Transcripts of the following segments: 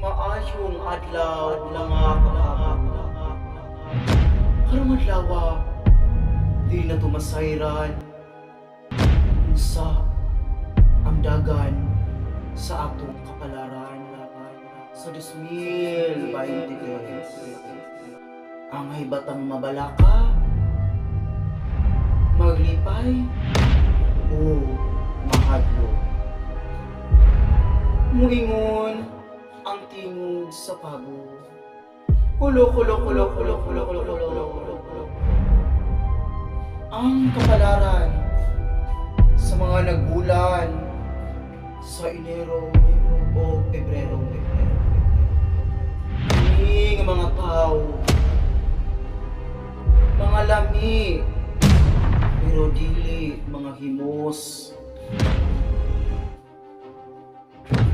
Maayong adlaw mga kapag karong adlaw di na tumasayran sa amdagan sa atong kapalaran sa 2023. Ang hibatang mabalaka maglipay o mahadlo. Muingon ang tingog sa Pabo. Kulo. Ang kapalaran sa mga nagbulan sa Enero o Pebrero. Ang mga tao, mga lami, pero dili mga himos.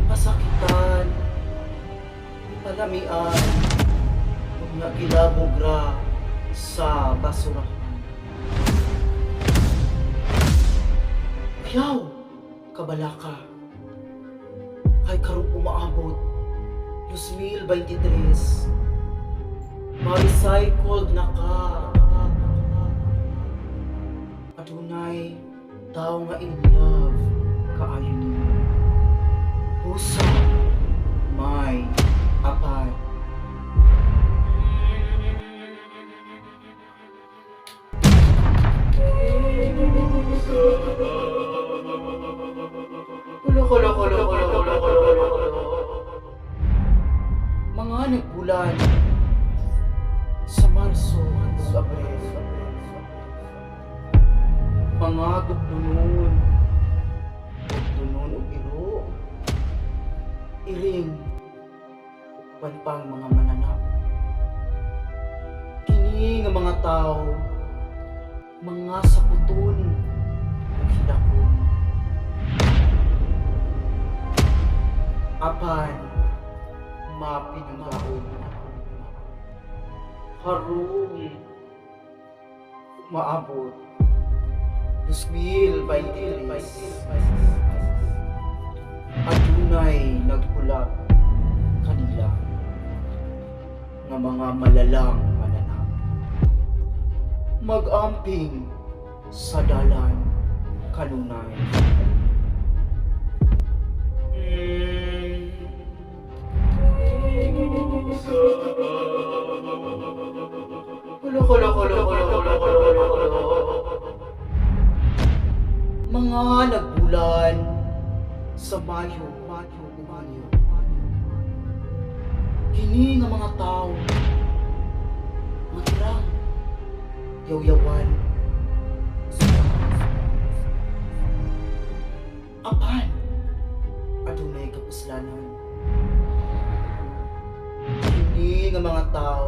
Pasakitan, palamian, mga kilabogra sa basurahan. Ayaw, kabalaka, kay karong umaabot 2023, ma-recycled na ka. Adunay, tao nga in love, kaayo nimo. Pusa, may apan. Mga nagbulan sa Marso, sa Abril, mga dugdunon o iro, iring, pang mga mananap. Kini nga mga tao, mga saputon, hilakon. Apan, mapinagaon. Harong, maabot. 2023. Adunay nagkulap kanila nga mga malalang mananap. Mag-amping sa dalan kanunay. Mga nagbulan sa Mayo. Kini nga mga tao matirang yaw-yawan apan adunay kapuslanan. Kini nga mga tao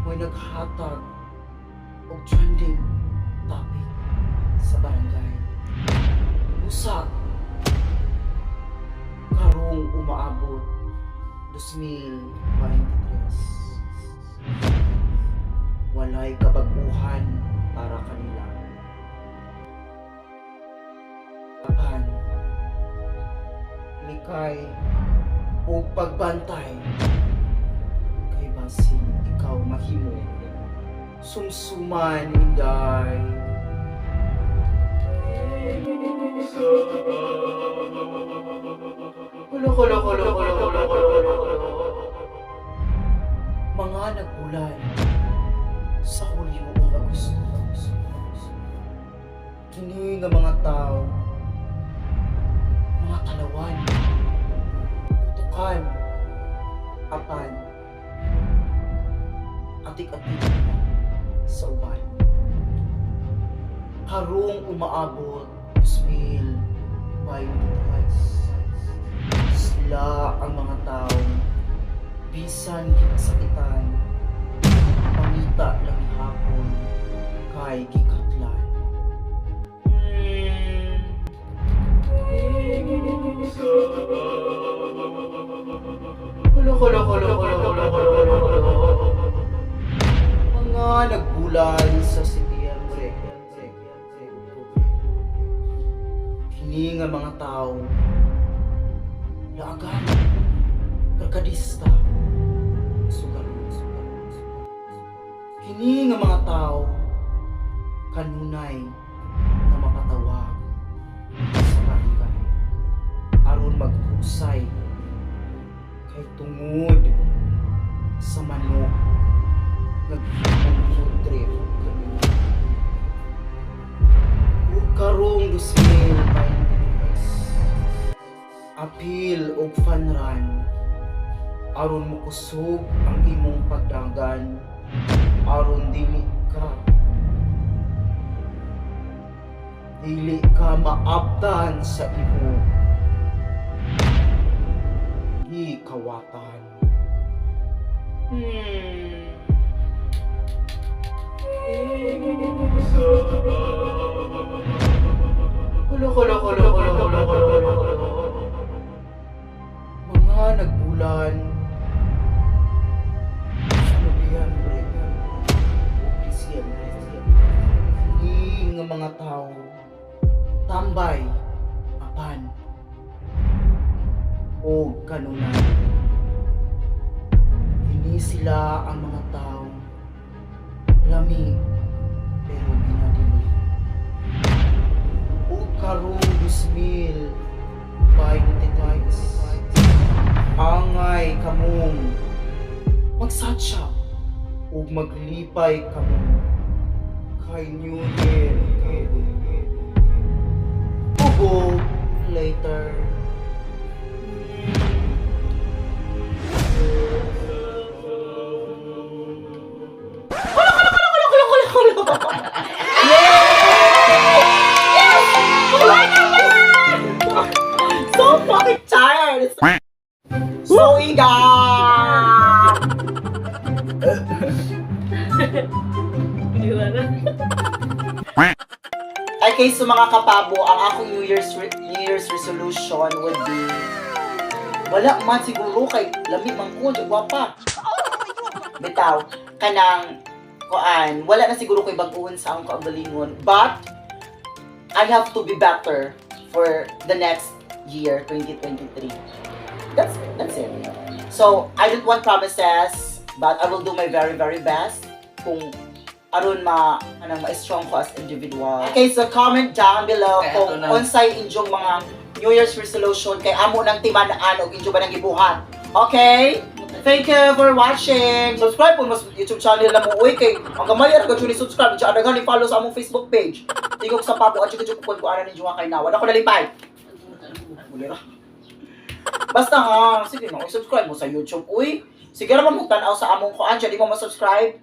may naghatag og trending topic sa barangay. Usa karong umaabot 2023. Walay kabaguhan para kanila. Apan likay o pagbantay kay basin ikaw mahimo sumsuman inday. Mga nagbulan sa Hulyo o Agosto. Kini nga mga tao, mga talawan, tukan, apan, atik-atik sa uban. Karong umaabot 2023. Sila ang mga tao bisan ginasakitan pangita lang hapon kay gikatlan. Mga nagbulan sa Setyembre. Kini nga mga tao laagan kanunay na makatawag sa barangay aron maghusay kay tungod sa manok nagfood trip ug karong 2023 apil og fun run aron mokusog ang imong pagdagan aron dili ka maabtan sa imo gikawatan. Kulo. Mga nagbulan sa Nobyembre o Disyembre, hindi nga mga tao tambay apan o kanunay. Hindi sila ang mga tao lami pero ginadili. O karong 2023 angay kamong magsatsa o maglipay kamong kay New Year Pabo later. So fucking tired. So eager. Okay, so mga kapabo, ang akong New Year's resolution would be wala man siguro kay lami man ko, gwapa. Bitaw, kanang kuan, wala na siguro kay baguhon sa akong kaugalingon, but I have to be better for the next year, 2023. That's it. So, I don't want promises, but I will do my very, very best kung aron ma-strong ko as individual. Okay, so comment down below kung unsay inyong mga New Year's resolution kay amo ng timanaan o inyo ba nang gibuhat. Okay? Thank you for watching. Subscribe po mas YouTube channel na mo. Uy, kay ang gamay ra ka subscribe. Diyan daghan i-follow sa among Facebook page. Tingog sa Pabo at chuk ko ana ninyo kay nawa. Ako nalipay. Basta ha, sige mo, subscribe mo sa YouTube. Uy, sige ra mo tanaw sa among kuan, di mo ma-subscribe.